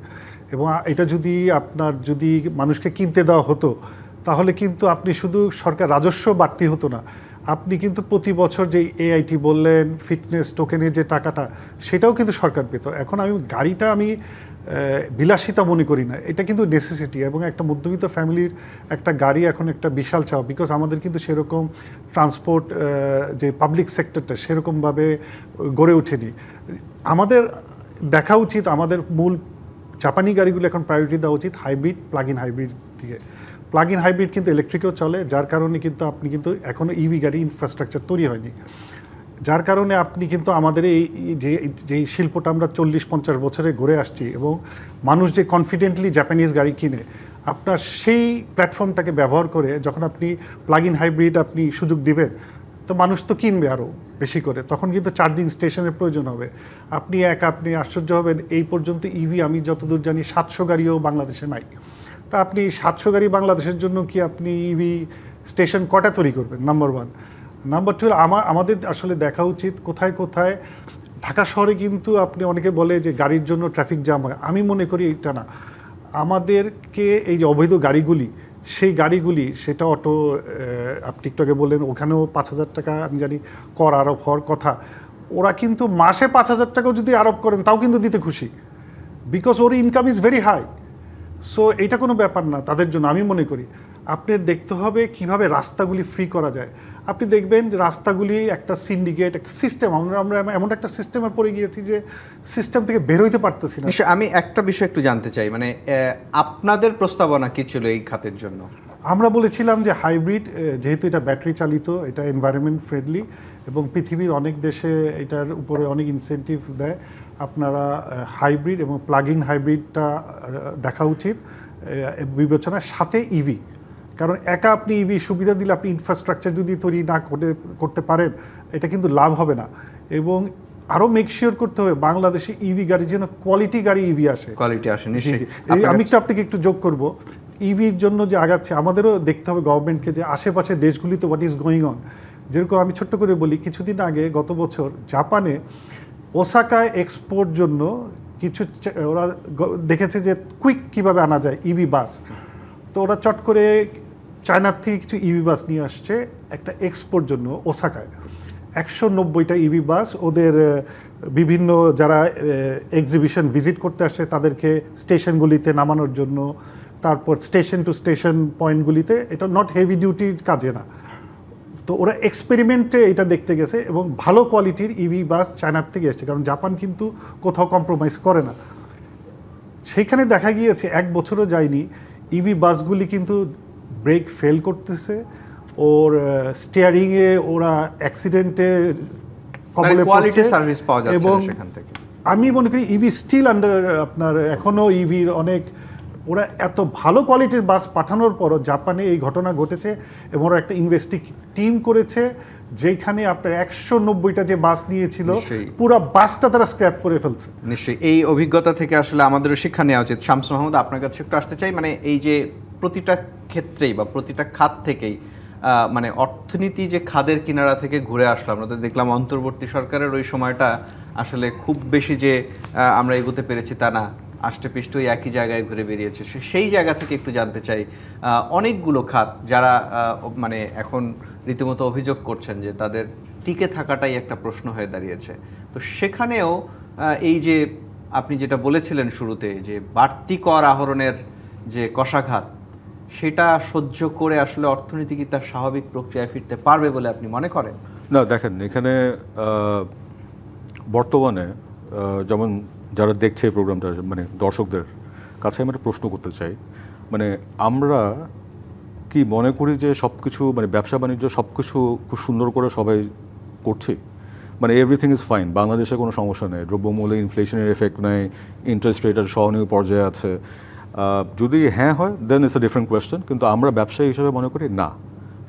এবং এটা যদি আপনার যদি মানুষকে কিনতে দেওয়া হতো, তাহলে কিন্তু আপনি শুধু সরকার রাজস্ব বাড়তি হতো না, আপনি কিন্তু প্রতি বছর যে এআইটি বললেন ফিটনেস টোকেনের যে টাকাটা, সেটাও কিন্তু সরকার পেত। এখন গাড়িটা আমি বিলাসিতা মনে করি না, এটা কিন্তু নেসেসিটি। এবং একটা মধ্যবিত্ত ফ্যামিলির একটা গাড়ি এখন একটা বিশাল চাওয়া, বিকজ আমাদের কিন্তু সেরকম ট্রান্সপোর্ট যে পাবলিক সেক্টরটা সেরকমভাবে গড়ে ওঠেনি। আমাদের দেখা উচিত, আমাদের মূল জাপানি গাড়িগুলো এখন প্রায়োরিটি দেওয়া উচিত হাইব্রিড, প্লাগ ইন হাইব্রিড দিকে। প্লাগ ইন হাইব্রিড কিন্তু ইলেকট্রিকেও চলে, যার কারণে কিন্তু আপনি কিন্তু এখনও ইভি গাড়ি ইনফ্রাস্ট্রাকচার তৈরি হয়নি, যার কারণে আপনি কিন্তু আমাদের এই যে শিল্পটা আমরা 40-50 বছরে গড়ে আসছি, এবং মানুষ যে কনফিডেন্টলি জাপানিজ গাড়ি কিনে, আপনার সেই প্ল্যাটফর্মটাকে ব্যবহার করে যখন আপনি প্লাগ ইন হাইব্রিড আপনি সুযোগ দিবেন, তো মানুষ তো কিনবে আরও বেশি করে, তখন কিন্তু চার্জিং স্টেশনের প্রয়োজন হবে। আপনি আশ্চর্য হবেন, এই পর্যন্ত ইভি আমি যতদূর জানি 700 গাড়িও বাংলাদেশে নাই। তা আপনি 700 গাড়ি বাংলাদেশের জন্য কি আপনি ইভি স্টেশন কটা তৈরি করবেন? নাম্বার 1। নাম্বার 2, আমাদের আসলে দেখা উচিত কোথায় কোথায়। ঢাকা শহরে কিন্তু আপনি অনেকে বলে যে গাড়ির জন্য ট্রাফিক জ্যাম হয়, আমি মনে করি এটা না। আমাদেরকে এই যে অবৈধ গাড়িগুলি, সেই গাড়িগুলি, সেটা অটো, আপনি একটু আগে বললেন ওখানেও 5,000 টাকা আমি জানি কর আরোপ হওয়ার কথা। ওরা কিন্তু মাসে 5,000 টাকাও যদি আরোপ করেন তাও কিন্তু দিতে খুশি, বিকজ ওর income is very high. So এটা কোনো ব্যাপার না তাদের জন্য, আমি মনে করি। আপনার দেখতে হবে কিভাবে রাস্তাগুলি ফ্রি করা যায়। আপনি দেখবেন যে রাস্তাগুলি একটা সিন্ডিকেট, একটা সিস্টেম, আমরা এমন একটা সিস্টেমে পড়ে গিয়েছি যে সিস্টেম থেকে বের হইতে পারতেছি না। আমি একটা বিষয় একটু জানতে চাই, মানে আপনাদের প্রস্তাবনা কি ছিল এই খাতের জন্য? আমরা বলেছিলাম যে হাইব্রিড, যেহেতু এটা ব্যাটারি চালিত, এটা এনভায়রনমেন্ট ফ্রেন্ডলি এবং পৃথিবীর অনেক দেশে এটার উপরে অনেক ইনসেন্টিভ দেয়। আপনারা হাইব্রিড এবং প্লাগ ইন হাইব্রিডটা দেখা উচিত বিবেচনার সাথে ইভি। কারণ একা আপনি ইভি সুবিধা দিলে, আপনি ইনফ্রাস্ট্রাকচার যদি তৈরি না করতে পারেন, এটা কিন্তু লাভ হবে না। এবং আরও মেক শিওর করতে হবে বাংলাদেশে ইভি গাড়ি যেন কোয়ালিটি গাড়ি ইভি আসে, কোয়ালিটি আসে নিশ্চয়ই। আমি আপনাকে একটু যোগ করব, ইভির জন্য যে আগাচ্ছে, আমাদেরও দেখতে হবে গভর্নমেন্টকে যে আশেপাশে দেশগুলিতে হোয়াট ইজ গোয়িং অন। যেরকম আমি ছোট্ট করে বলি, কিছুদিন আগে গত বছর জাপানে ওসাকায় এক্সপোর্ট জন্য কিছু ওরা দেখেছে যে কুইক কিভাবে আনা যায় ইভি বাস, তো ওরা চট করে চায়নার থেকে কিছু ইভি বাস নিয়ে আসছে একটা এক্সপোর্ট জন্য ওসাকায়। 190টা ইভি বাস ওদের বিভিন্ন যারা এক্সিবিশন ভিজিট করতে আসে তাদেরকে স্টেশনগুলিতে নামানোর জন্য, তারপর স্টেশন টু স্টেশন পয়েন্টগুলিতে, এটা নট হেভি ডিউটির কাজে না। তো ওরা এক্সপেরিমেন্টে এটা দেখতে গেছে এবং ভালো কোয়ালিটির ইভি বাস চায়নার থেকে এসছে, কারণ জাপান কিন্তু কোথাও কম্প্রোমাইজ করে না। সেখানে দেখা গিয়েছে 1 বছরও যায়নি, ইভি বাসগুলি কিন্তু ব্রেক ফেল করতেছে, ওর স্টিয়ারিংয়ে ওরা অ্যাক্সিডেন্টে কবলে কোয়ালিটি পড়ছে সার্ভিস পাওয়া যাচ্ছে এবং না সেখান থেকে। আমি মনে করি ইভি স্টিল আন্ডার, আপনার এখনও ইভির অনেক, ওরা এত ভালো কোয়ালিটির বাস পাঠানোর পরও জাপানে এই ঘটনা ঘটেছে এবং ওরা একটা ইনভেস্টিগেটিভ টিম করেছে, যেখানে আপনার 190টা যে বাস নিয়েছিল পুরো বাসটা তারা স্ক্র্যাপ করে ফেলছে। নিশ্চয়ই এই অভিজ্ঞতা থেকে আসলে আমাদেরও শিক্ষা নেওয়া উচিত। শামস মাহমুদ, আপনার কাছে একটু আসতে চাই, মানে এই যে প্রতিটা ক্ষেত্রেই বা প্রতিটা খাত থেকেই মানে অর্থনীতি যে খাদের কিনারা থেকে ঘুরে আসলো, আমরা তো দেখলাম অন্তর্বর্তী সরকারের ওই সময়টা আসলে খুব বেশি যে আমরা এগোতে পেরেছি তা না, আষ্টে পৃষ্ঠ ওই একই জায়গায় ঘুরে বেরিয়েছে। সেই জায়গা থেকে একটু জানতে চাই, অনেকগুলো খাত যারা মানে এখন রীতিমতো অভিযোগ করছেন যে তাদের টিকে থাকাটাই একটা প্রশ্ন হয়ে দাঁড়িয়েছে, তো সেখানেও এই যে আপনি যেটা বলেছিলেন শুরুতে যে বাড়তি কর আহরণের যে কষাঘাত, সেটা সহ্য করে আসলে অর্থনীতি কি তার স্বাভাবিক প্রক্রিয়ায় ফিরতে পারবে বলে আপনি মনে করেন? না, দেখেন এখানে বর্তমানে যেমন যারা দেখছে এই প্রোগ্রামটা, মানে দর্শকদের কাছে আমি একটা প্রশ্ন করতে চাই, মানে আমরা কি মনে করি যে সব কিছু, মানে ব্যবসা বাণিজ্য সব কিছু খুব সুন্দর করে সবাই করছি, মানে এভরিথিং ইজ ফাইন, বাংলাদেশে কোনো সমস্যা নেই, দ্রব্যমূল্যে ইনফ্লেশনের এফেক্ট নেই, ইন্টারেস্ট রেটের সহনীয় পর্যায়ে আছে? যদি হ্যাঁ হয় দেন ইটস এ ডিফারেন্ট কোয়েশ্চেন, কিন্তু আমরা ব্যবসায়ী হিসেবে মনে করি না।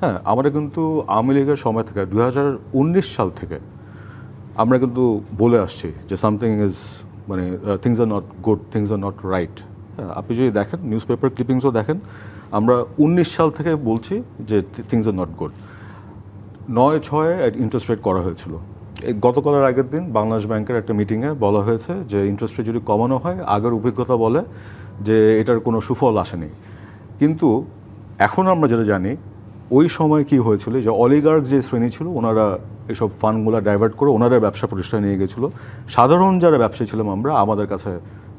হ্যাঁ, আমরা কিন্তু আওয়ামী লীগের সময় থেকে 2019 সাল থেকে আমরা কিন্তু বলে আসছি যে সামথিং ইজ, মানে things are not good, things are not right. হ্যাঁ, আপনি যদি দেখেন নিউজ পেপার ক্লিপিংসও দেখেন, আমরা 19 সাল থেকে বলছি যে things are not good. 9/6 interest rate করা হয়েছিল। এই গতকালের আগের দিন বাংলাদেশ ব্যাংকের একটা মিটিংয়ে বলা হয়েছে যে ইন্টারেস্ট রেট যদি কমানো হয়, আগের অভিজ্ঞতা বলে যে এটার কোনো সুফল আসেনি। কিন্তু এখন আমরা যেটা জানি, ওই সময় কি হয়েছিল যে অলিগার্ক যে শ্রেণী ছিল, ওনারা এইসব ফান্ডগুলো ডাইভার্ট করে ওনারা ব্যবসা প্রতিষ্ঠানে নিয়ে গেছিলো। সাধারণ যারা ব্যবসায়ী ছিলাম আমরা, আমাদের কাছে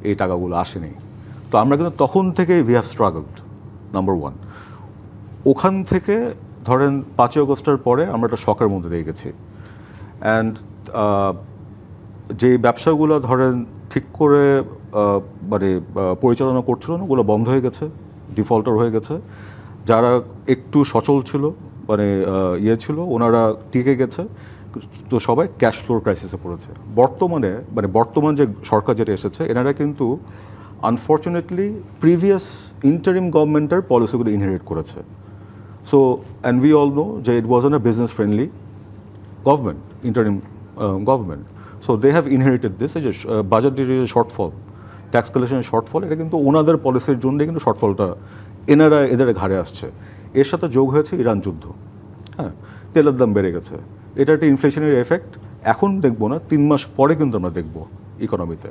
এই টাকাগুলো আসেনি। তো আমরা কিন্তু তখন থেকে উই হ্যাভ স্ট্রাগলড, নাম্বার 1। ওখান থেকে ধরেন 5ই আগস্টের পরে আমরা একটা শকের মধ্যে দিয়ে গেছি। অ্যান্ড যে ব্যবসাগুলো ধরেন ঠিক করে মানে পরিচালনা করছিল না, ওগুলো বন্ধ হয়ে গেছে, ডিফল্টার হয়ে গেছে। যারা একটু সচল ছিল, মানে ছিল, ওনারা টিকে গেছে, তো সবাই ক্যাশ ফ্লোর ক্রাইসিসে পড়েছে। বর্তমানে মানে বর্তমান যে সরকার যেটা এসেছে, এনারা কিন্তু আনফর্চুনেটলি প্রিভিয়াস ইন্টারিম গভর্নমেন্টের পলিসিগুলো ইনহেরিট করেছে। So and we all know যে it wasn't a business friendly government, interim government. So they have inherited this as a budgetary shortfall, tax collection shortfall. এটা কিন্তু ওনাদের পলিসির জন্য কিন্তু শর্টফলটা এদের ঘাড়ে আসছে। এর সাথে যোগ হয়েছে ইরান যুদ্ধ, হ্যাঁ, তেলের দাম বেড়ে গেছে, এটা একটা ইনফ্লেশনারি এফেক্ট। এখন দেখবো না, 3 মাস পরে কিন্তু আমরা দেখবো ইকোনমিতে।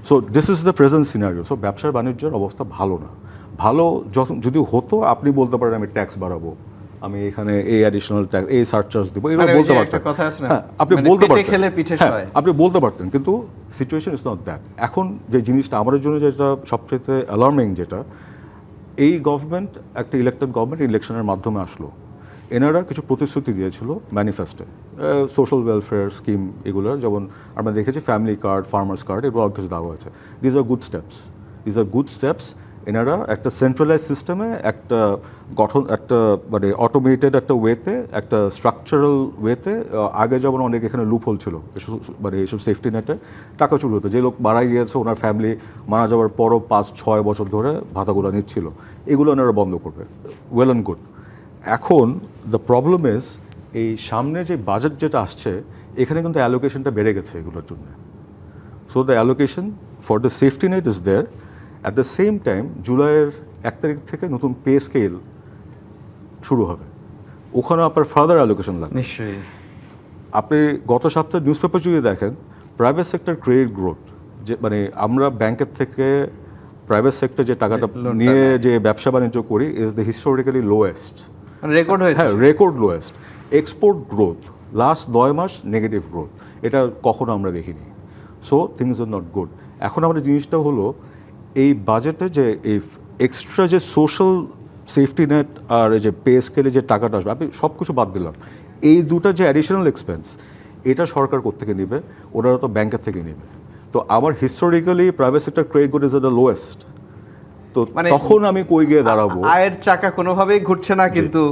So this is the present scenario. So ব্যবসার বাণিজ্যের অবস্থা ভালো না। ভালো যদি হতো আপনি বলতে পারেন আমি ট্যাক্স বাড়াবো, আমি এখানে এই অ্যাডিশনাল ট্যাক্স, এই সারচার্জ দেবো, এগুলো বলতে পারতেন। হ্যাঁ, আপনি মানে বলতে পেটে পারতেন, খেলে পিঠে হ্যাঁ, সয়। আপনি বলতে পারতেন, কিন্তু সিচুয়েশন ইজ নট দ্যাট। এখন যে জিনিসটা আমাদের জন্য যেটা সবচেয়ে অ্যালার্মিং, যেটা এই গভর্নমেন্ট একটা ইলেক্টেড গভর্নমেন্ট ইলেকশনের মাধ্যমে আসলো, এনারা কিছু প্রতিশ্রুতি দিয়েছিল ম্যানিফেস্টোে, সোশ্যাল ওয়েলফেয়ার স্কিম এগুলোর, যেমন আমরা দেখেছি ফ্যামিলি কার্ড, ফার্মার্স কার্ড, এগুলো অনেক কিছু দেওয়া হয়েছে। These are good steps. এনারা একটা সেন্ট্রালাইজ সিস্টেমে একটা একটা মানে অটোমেটেড একটা ওয়েতে, একটা স্ট্রাকচারাল ওয়েতে, আগে যেমন অনেক এখানে লুপহোল ছিল মানে এইসব সেফটি নেটে টাকা চুরি হতো, যে লোক মারা গিয়েছে ওনার ফ্যামিলি মারা যাওয়ার পরও 5-6 বছর ধরে ভাতাগুলো নিচ্ছিল, এগুলো ওনারা বন্ধ করবে। Well and good. এখন দ্য প্রবলেম ইজ এই সামনে যে বাজেট যেটা আসছে, এখানে কিন্তু অ্যালোকেশনটা বেড়ে গেছে এগুলোর জন্য। So the allocation for the safety net is there. At the same time জুলাইয়ের 1 তারিখ থেকে নতুন পে স্কেল শুরু হবে, ওখানে আপনার ফার্দার অ্যালোকেশন লাগবে নিশ্চয়ই। আপনি গত সপ্তাহে নিউজ পেপার যদি দেখেন, প্রাইভেট সেক্টর ক্রেডিট গ্রোথ, যে মানে আমরা ব্যাংকের থেকে প্রাইভেট সেক্টর যে টাকাটা নিয়ে যে ব্যবসা বাণিজ্য করি, is the historically lowest, record হয়েছে। হ্যাঁ, record lowest. Export growth last 9 মাস নেগেটিভ গ্রোথ, এটা কখনো আমরা দেখিনি। So things are not good. এখন আমাদের জিনিসটা হলো এই বাজেটে যে এই এক্সট্রা যে সোশ্যাল সেফটি নেট আর এই যে পে স্কেলে যে টাকাটা আসবে, আমি সব কিছু বাদ দিলাম, এই দুটা যে অ্যাডিশনাল এক্সপেন্স, এটা সরকার কোত্থেকে নেবে? ওনারা তো ব্যাংকের থেকে নেবে। তো আমার historically private sector credit growth is the lowest. তো মানে তখন আমি কই গিয়ে দাঁড়াবো? আয়ের চাকা কোনোভাবেই ঘুরছে না, কিন্তু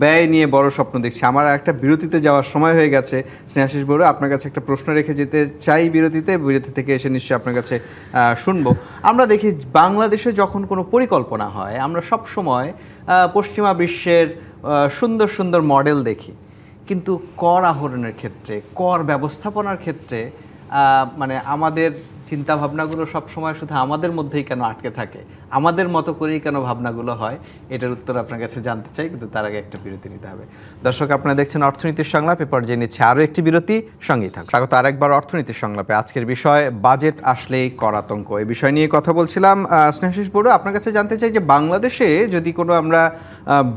ব্যয় নিয়ে বড় স্বপ্ন দেখছি। আমার একটা বিরতিতে যাওয়ার সময় হয়ে গেছে। স্নেহাশিস বড়ুয়া, আপনার কাছে একটা প্রশ্ন রেখে যেতে চাই বিরতি থেকে এসে নিশ্চয়ই আপনার কাছে শুনবো। আমরা দেখি বাংলাদেশে যখন কোনো পরিকল্পনা হয়, আমরা সব সময় পশ্চিমা বিশ্বের সুন্দর সুন্দর মডেল দেখি, কিন্তু কর আহরণের ক্ষেত্রে, কর ব্যবস্থাপনার ক্ষেত্রে মানে আমাদের চিন্তা ভাবনাগুলো সবসময় শুধু আমাদের মধ্যেই কেন আটকে থাকে, আমাদের মতো করেই কেন ভাবনাগুলো হয়, এটার উত্তর আপনার কাছে জানতে চাই, কিন্তু তার আগে একটা বিরতি নিতে হবে। দর্শক, আপনারা দেখছেন অর্থনীতির সংলাপ, এরপর যে নিচ্ছে আরও একটি বিরতি, সঙ্গেই থাকুন। স্বাগত আরেকবার অর্থনীতির সংলাপে। আজকের বিষয় বাজেট আসলেই কর আতঙ্ক। এই বিষয় নিয়ে কথা বলছিলাম। স্নেহাশিস বড়ুয়া, আপনার কাছে জানতে চাই যে বাংলাদেশে যদি কোনো আমরা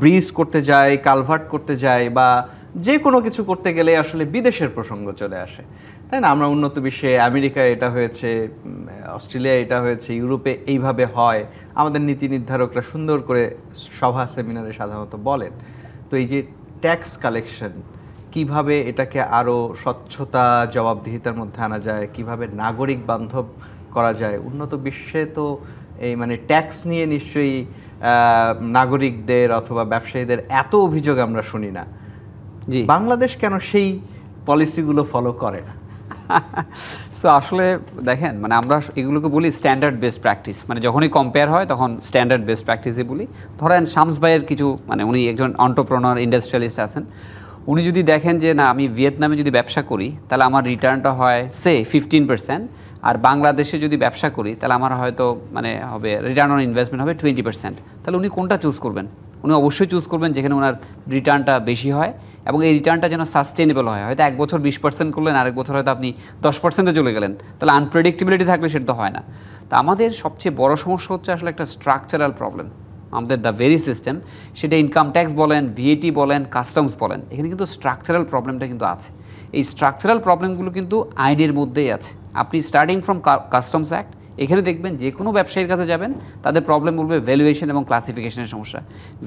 ব্রিজ করতে যাই, কালভার্ট করতে যাই, বা যে কোনো কিছু করতে গেলে আসলে বিদেশের প্রসঙ্গ চলে আসে, তাই না? আমরা উন্নত বিশ্বে, আমেরিকায় এটা হয়েছে, অস্ট্রেলিয়ায় এটা হয়েছে, ইউরোপে এইভাবে হয়, আমাদের নীতি নির্ধারকরা সুন্দর করে সভা সেমিনারে সাধারণত বলেন। তো এই যে ট্যাক্স কালেকশন, কিভাবে এটাকে আরও স্বচ্ছতা, জবাবদিহিতার মধ্যে আনা যায়, কিভাবে নাগরিক বান্ধব করা যায়? উন্নত বিশ্বে তো এই মানে ট্যাক্স নিয়ে নিশ্চয়ই নাগরিকদের অথবা ব্যবসায়ীদের এত অভিযোগ আমরা শুনি না। জি, বাংলাদেশ কেন সেই পলিসিগুলো ফলো করে না? সো আসলে দেখেন, মানে আমরা এগুলোকে বলি স্ট্যান্ডার্ড বেস্ট প্র্যাকটিস। মানে যখনই কম্পেয়ার হয় তখন স্ট্যান্ডার্ড বেস্ট প্র্যাকটিসই বলি। ধরেন শামস ভাইয়ের কিছু, মানে উনি একজন অন্টারপ্রেনার, ইন্ডাস্ট্রিয়ালিস্ট আছেন, উনি যদি দেখেন যে না, আমি ভিয়েতনামে যদি ব্যবসা করি তাহলে আমার রিটার্নটা হয় সে 15%, আর বাংলাদেশে যদি ব্যবসা করি তাহলে আমার হয়তো মানে হবে রিটার্ন অন ইনভেস্টমেন্ট হবে 20%, তাহলে উনি কোনটা চুজ করবেন? উনি অবশ্যই চুজ করবেন যেখানে ওনার রিটার্নটা বেশি হয়, এবং এই রিটার্নটা যেন সাস্টেনেবল হয়। হয়তো 1 বছর 20% করলেন, আরেক বছর হয়তো আপনি 10%-এ চলে গেলেন, তাহলে আনপ্রেডিক্টেবিলিটি থাকলে সেটা তো হয় না। তা আমাদের সবচেয়ে বড় সমস্যা হচ্ছে আসলে একটা স্ট্রাকচারাল প্রবলেম। আমাদের দ্য ভেরি সিস্টেম, সেটা ইনকাম ট্যাক্স বলেন, ভিএটি বলেন, কাস্টমস বলেন, এখানে কিন্তু স্ট্রাকচারাল প্রবলেমটা কিন্তু আছে। এই স্ট্রাকচারাল প্রবলেমগুলো কিন্তু আইনের মধ্যেই আছে। আপনি স্টার্টিং ফ্রম কাস্টমস অ্যাক্ট, এখানে দেখবেন যে কোনো ব্যবসায়ীর কাছে যাবেন, তাদের প্রবলেম বলবে ভ্যালুয়েশন এবং ক্লাসিফিকেশনের সমস্যা।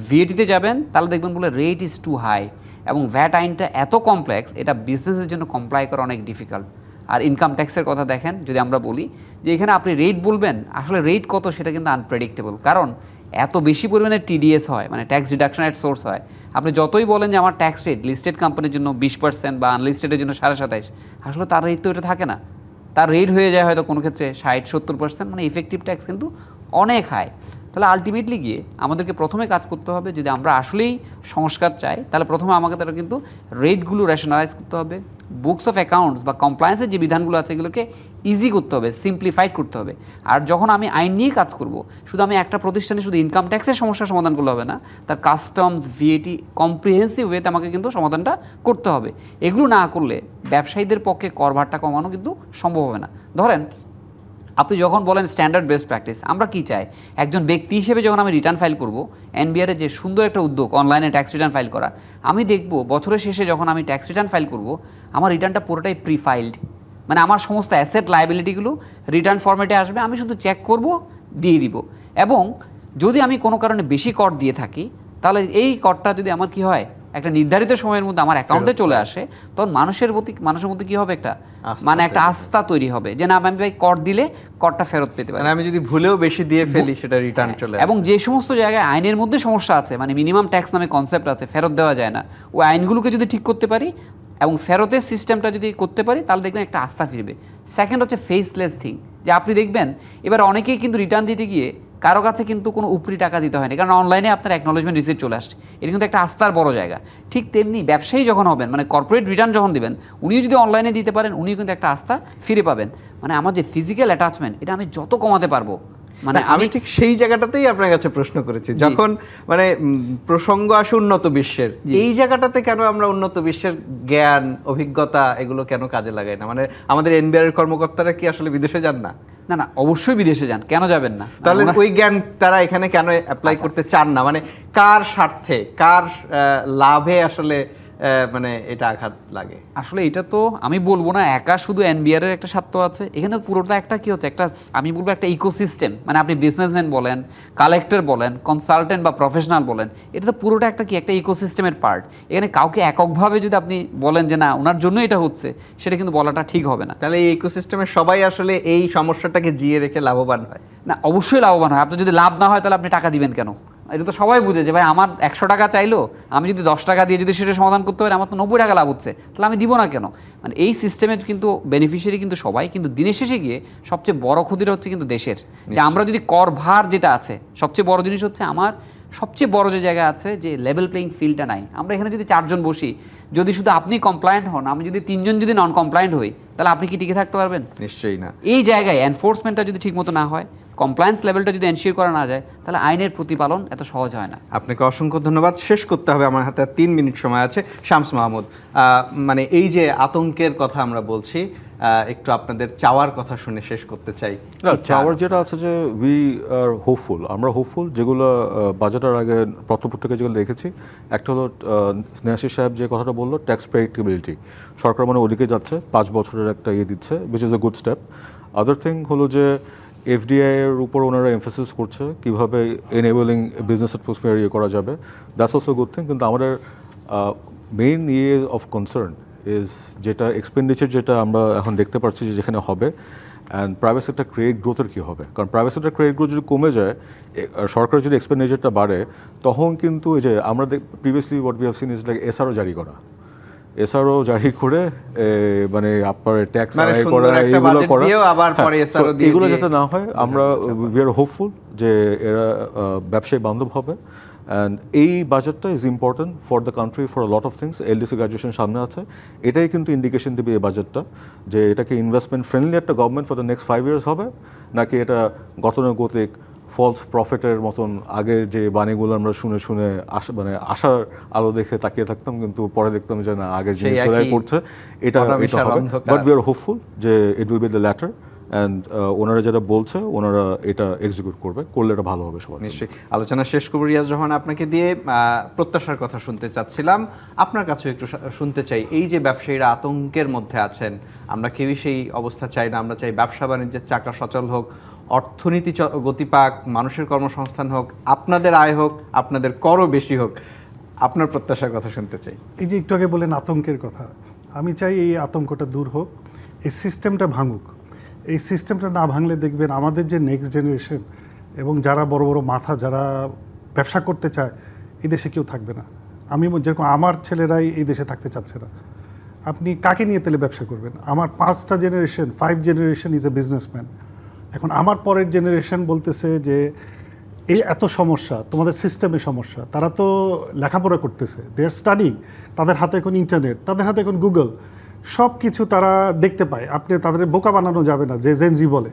ভিএটিতে যাবেন, তাহলে দেখবেন বলে রেট ইজ টু হাই, এবং ভ্যাট আইনটা এত কমপ্লেক্স, এটা বিজনেসের জন্য কমপ্লাই করা অনেক ডিফিকাল্ট। আর ইনকাম ট্যাক্সের কথা দেখেন, যদি আমরা বলি যে এখানে আপনি রেট বলবেন, আসলে রেট কত সেটা কিন্তু আনপ্রেডিক্টেবল, কারণ এত বেশি পরিমাণে টিডিএস হয়, মানে ট্যাক্স ডিডাকশন অ্যাট সোর্স হয়। আপনি যতই বলেন যে আমার ট্যাক্স রেট লিস্টেড কোম্পানির জন্য 20% বা আনলিস্টেডের জন্য 27.5, আসলে তার রেট তো এটা থাকে না। তার রেট হয়ে যায় হয়তো কোনো ক্ষেত্রে 60-70%, মানে ইফেক্টিভ ট্যাক্স কিন্তু অনেক হাই। তাহলে আলটিমেটলি গিয়ে আমাদেরকে প্রথমে কাজ করতে হবে, যদি আমরা আসলেই সংস্কার চাই তাহলে প্রথমে আমাকে তারা কিন্তু রেটগুলো রেশনালাইজ করতে হবে, বুকস অফ অ্যাকাউন্টস বা কমপ্লায়েন্সের যে বিধানগুলো আছে এগুলোকে ইজি করতে হবে, সিম্পলিফাইড করতে হবে। আর যখন আমি আইন নিয়ে কাজ করব, শুধু আমি একটা প্রতিষ্ঠানে শুধু ইনকাম ট্যাক্সের সমস্যার সমাধান করলে হবে না, তার কাস্টমস, ভিএটি কম্প্রিহেন্সিভ ওয়েতে আমাকে কিন্তু সমাধানটা করতে হবে। এগুলো না করলে ব্যবসায়ীদের পক্ষে করভারটা কমানো কিন্তু সম্ভব হবে না। ধরেন আপনি যখন বলেন স্ট্যান্ডার্ড বেস্ট প্র্যাকটিস, আমরা কি চাই? একজন ব্যক্তি হিসেবে যখন আমি রিটার্ন ফাইল করব, এনবিআরের যে সুন্দর একটা উদ্যোগ অনলাইনে ট্যাক্স রিটার্ন ফাইল করা, আমি দেখব বছরের শেষে যখন আমি ট্যাক্স রিটার্ন ফাইল করব, আমার রিটার্নটা পুরোটাই প্রি ফাইলড, মানে আমার সমস্ত অ্যাসেট লায়াবিলিটিগুলো রিটার্ন ফরম্যাটে আসবে, আমি শুধু চেক করব, দিয়ে দিব। এবং যদি আমি কোনো কারণে বেশি কর দিয়ে থাকি, তাহলে এই করটা যদি আমার কি হয়, একটা নির্ধারিত সময়ের মধ্যে আমার অ্যাকাউন্টে চলে আসে, তখন মানুষের মধ্যে কি হবে, একটা মানে একটা আস্থা তৈরি হবে যে না, আমি ভাই কর দিলে করটা ফেরত পেতে পারি। মানে আমি যদি ভুলেও বেশি দিয়ে ফেলি সেটা রিটার্ন চলে আসে। এবং যে সমস্ত জায়গায় আইনের মধ্যে সমস্যা আছে, মানে মিনিমাম ট্যাক্স নামে কনসেপ্ট আছে, ফেরত দেওয়া যায় না, ওই আইনগুলোকে যদি ঠিক করতে পারি এবং ফেরতের সিস্টেমটা যদি করতে পারি, তাহলে দেখবেন একটা আস্থা ফিরবে। সেকেন্ড হচ্ছে ফেসলেস থিং, যে আপনি দেখবেন এবার অনেকেই কিন্তু রিটার্ন দিতে গিয়ে কারো কাছে কিন্তু কোনো উপরি টাকা দিতে হয়নি, কারণ অনলাইনে আপনার অ্যাকনোলেজমেন্ট রিসিপ্ট চলে আসছে। এটা কিন্তু একটা আস্থার বড় জায়গা। ঠিক তেমনি ব্যবসায়ী যখন হবেন, মানে কর্পোরেট রিটার্ন যখন দিবেন, উনিও যদি অনলাইনে দিতে পারেন, উনিও কিন্তু একটা আস্থা ফিরে পাবেন। মানে আমার যে ফিজিক্যাল অ্যাটাচমেন্ট, এটা আমি যত কমাতে পারবো, মানে আমি ঠিক সেই জায়গাটাতেই আপনার কাছে প্রশ্ন করেছি, যখন মানে প্রসঙ্গ আসে উন্নত বিশ্বের, এই জায়গাটাতে কেন আমরা উন্নত বিশ্বের জ্ঞান, অভিজ্ঞতা এগুলো কেন কাজে লাগাই না? মানে আমাদের এনবিআর এর কর্মকর্তারা কি আসলে বিদেশে যান না? না না, অবশ্যই বিদেশে যান, কেন যাবেন না? তাহলে ওই জ্ঞান তারা এখানে কেন অ্যাপ্লাই করতে চান না? মানে কার স্বার্থে, কার লাভে আসলে মানে এটা আঘাত লাগে? আসলে এটা তো আমি বলবো না একা শুধু এনবিআর এর একটা স্বার্থ আছে, এখানে পুরোটা একটা কি হচ্ছে, একটা আমি বলবো একটা ইকোসিস্টেম। মানে আপনি বিজনেসম্যান বলেন, কালেক্টর বলেন, কনসালটেন্ট বা প্রফেশনাল বলেন, এটা তো পুরোটা একটা কি, একটা ইকোসিস্টেমের পার্ট। এখানে কাউকে এককভাবে যদি আপনি বলেন যে না ওনার জন্য এটা হচ্ছে, সেটা কিন্তু বলাটা ঠিক হবে না। তাহলে এই ইকোসিস্টেমের সবাই আসলে এই সমস্যাটাকে জিয়ে রেখে লাভবান হয় না, অবশ্যই লাভবান হয়। আপনার যদি লাভ না হয় তাহলে আপনি টাকা দিবেন কেন? এটা তো সবাই বুঝে যে ভাই আমার 100 টাকা চাইলো, আমি যদি 10 টাকা দিয়ে যদি সেটা সমাধান করতে পারি, আমার তো 90 টাকা লাভ হচ্ছে, তাহলে আমি দিব না কেন? মানে এই সিস্টেমের কিন্তু বেনিফিশিয়ারি কিন্তু সবাই, কিন্তু দিনের শেষে গিয়ে সবচেয়ে বড় ক্ষতিটা হচ্ছে কিন্তু দেশের। যে আমরা যদি কর ভার যেটা আছে, সবচেয়ে বড় জিনিস হচ্ছে আমার সবচেয়ে বড় যে জায়গা আছে, যে লেভেল প্লেইং ফিল্ডটা নাই। আমরা এখানে যদি 4 জন বসি, যদি শুধু আপনি কমপ্লায়েন্ট হন, আমি যদি 3 জন যদি নন কমপ্লায়েন্ট হই, তাহলে আপনি কি টিকে থাকতে পারবেন? নিশ্চয়ই না। এই জায়গায় এনফোর্সমেন্টটা যদি ঠিকমতো না হয়, কমপ্লায়েন্স লেভেলটা যদি এনশিওর করা না যায়, তাহলে আইনের প্রতিপালন এত সহজ হয় না। আপনাকে অসংখ্য ধন্যবাদ। শেষ করতে হবে, আমার হাতে আর 3 মিনিট সময় আছে। শামস মাহমুদ, মানে এই যে আতঙ্কের কথা আমরা বলছি, একটু আপনাদের চাওয়ার কথা শুনে শেষ করতে চাই। না, চাওয়ার যেটা আছে যে উই আর হোপফুল, আমরা হোপফুল। যেগুলো বাজেটের আগে পত্রপত্রিকা যেগুলো দেখেছি, একটা হলো নাসির সাহেব যে কথাটা বললো, ট্যাক্স প্রেডিক্টেবিলিটি, সরকার মানে ওদিকে যাচ্ছে, 5 বছরের একটা দিচ্ছে, which is a good step. Other thing হলো যে এফডিআই এর উপর ওনারা এমফাসিস করছে কীভাবে এনেবলিং বিজনেস অ্যাটমসফিয়ার করা যাবে, দ্যাটস অলসো গুড থিং। কিন্তু আমাদের মেইন অফ কনসার্ন ইজ যেটা এক্সপেন্ডিচার, যেটা আমরা এখন দেখতে পাচ্ছি যে যেখানে হবে, অ্যান্ড প্রাইভেট সেক্টর ক্রেডিট গ্রোথের কী হবে। কারণ প্রাইভেট সেক্টর ক্রেডিট গ্রোথ যদি কমে যায়, সরকার যদি এক্সপেন্ডিচারটা বাড়ে, তখন কিন্তু এই যে আমরা previously what we have seen is like SRO জারি করা, এসআরও জারি করে মানে আপনার ট্যাক্স আদায় করা, এগুলো করা, এগুলো যাতে না হয়, আমরা উই আর হোপফুল যে এরা ব্যবসায়ী বান্ধব হবে। অ্যান্ড এই বাজেটটা is important for the country for lot of things. LDC graduation সামনে আছে, এটাই কিন্তু ইন্ডিকেশন দেবে এই বাজেটটা, যে এটাকে ইনভেস্টমেন্ট ফ্রেন্ডলি একটা government for the next 5 years হবে, নাকি এটা গতানুগতিক ফলস প্রফিটের মতন আগের যে বাণীগুলো আমরা শুনে শুনে মানে আশার আলো দেখে তাকিয়ে থাকতাম, কিন্তু পরে দেখতাম যে না, আগের জিনিসগুলাই করছে। এটা হবে, বাট উই আর হোপফুল যে it will be the latter. And ওনারা যেটা বলছে, ওনারা এটা এক্সিকিউট করলে এটা ভালো হবে সবার। নিশ্চয়ই। আলোচনা শেষ করব রিয়াজ রহমান, আপনাকে দিয়ে প্রত্যাশার কথা শুনতে চাচ্ছিলাম, আপনার কাছেও একটু শুনতে চাই। এই যে ব্যবসায়ীরা আতঙ্কের মধ্যে আছেন, আমরা কেউই সেই অবস্থা চাই না। আমরা চাই ব্যবসা বাণিজ্যের চাকা সচল হোক, অর্থনীতি গতি পাক, মানুষের কর্মসংস্থান হোক, আপনাদের আয় হোক, আপনাদের করও বেশি হোক। আপনার প্রত্যাশার কথা শুনতে চাই। এই যে একটু আগে বলেন আতঙ্কের কথা, আমি চাই এই আতঙ্কটা দূর হোক, এই সিস্টেমটা ভাঙুক। এই সিস্টেমটা না ভাঙলে দেখবেন আমাদের যে নেক্সট জেনারেশন এবং যারা বড় বড় মাথা, যারা ব্যবসা করতে চায়, এই দেশে কেউ থাকবে না। আমি যেরকম আমার ছেলেরাই এই দেশে থাকতে চাচ্ছে না। আপনি কাকে নিয়ে তাহলে ব্যবসা করবেন? আমার 5টা generation, 5 generation is a businessman. এখন আমার পরের জেনারেশন বলতেছে যে এই এত সমস্যা, তোমাদের সিস্টেমের সমস্যা, তারা তো লেখাপড়া করতেছে, দে আর স্টাডিং, তাদের হাতে এখন ইন্টারনেট, তাদের হাতে এখন গুগল, সব কিছু তারা দেখতে পায়। আপনি তাদের বোকা বানানো যাবে না, যে জেনজি বলে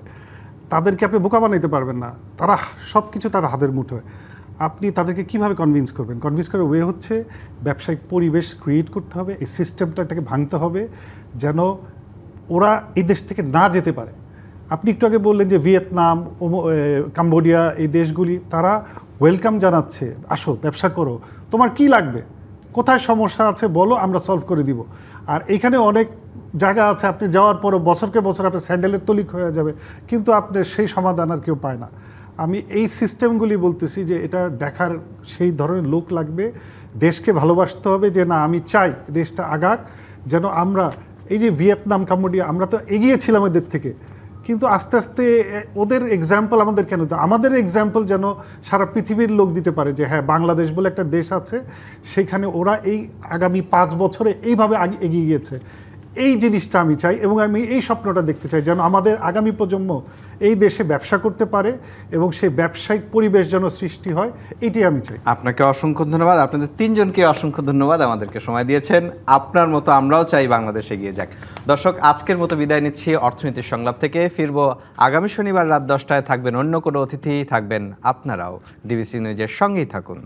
তাদেরকে আপনি বোকা বানাইতে পারবেন না, তারা সব কিছু তাদের হাতের মুঠোয়। আপনি তাদেরকে কিভাবে কনভিন্স করবেন? কনভিন্স করার ওয়ে হচ্ছে ব্যবসায়িক পরিবেশ ক্রিয়েট করতে হবে, এই সিস্টেমটাকে ভাঙতে হবে যেন ওরা এই দেশ থেকে না যেতে পারে। আপনি একটু আগে বললেন যে ভিয়েতনাম, কাম্বোডিয়া, এই দেশগুলি তারা ওয়েলকাম জানাচ্ছে, আসো ব্যবসা করো, তোমার কি লাগবে, কোথায় সমস্যা আছে বলো, আমরা সলভ করে দিব। আর এইখানে অনেক জায়গা আছে আপনি যাওয়ার পরও বছরকে বছর আপনার স্যান্ডেলের তলিক হয়ে যাবে, কিন্তু আপনার সেই সমাধান আর কেউ পায় না। আমি এই সিস্টেমগুলি বলতেছি যে এটা দেখার সেই ধরনের লোক লাগবে, দেশকে ভালোবাসতে হবে যে না আমি চাই দেশটা আগাক, যেন আমরা এই যে ভিয়েতনাম, কাম্বোডিয়া, আমরা তো এগিয়েছিলাম ওদের থেকে, কিন্তু আস্তে আস্তে ওদের এক্সাম্পল আমাদের কেন দিতে, আমাদের এক্সাম্পল যেন সারা পৃথিবীর লোক দিতে পারে যে হ্যাঁ বাংলাদেশ বলে একটা দেশ আছে, সেখানে ওরা এই আগামী 5 বছরে এইভাবে এগিয়ে গিয়েছে। এই জিনিসটা আমি চাই এবং আমি এই স্বপ্নটা দেখতে চাই যেন আমাদের আগামী প্রজন্ম এই দেশে ব্যবসা করতে পারে এবং সেই ব্যবসায়িক পরিবেশ যেন সৃষ্টি হয়, এটি আমি চাই। আপনাকে অসংখ্য ধন্যবাদ, আপনাদের তিনজনকে অসংখ্য ধন্যবাদ আমাদেরকে সময় দিয়েছেন। আপনার মতো আমরাও চাই বাংলাদেশ এগিয়ে যাক। দর্শক, আজকের মতো বিদায় নিচ্ছি অর্থনীতির সংলাপ থেকে। ফিরবো আগামী শনিবার রাত 10টায়। থাকবেন অন্য কোনো অতিথি, থাকবেন আপনারাও। ডিবিসি নিউজের সঙ্গেই থাকুন।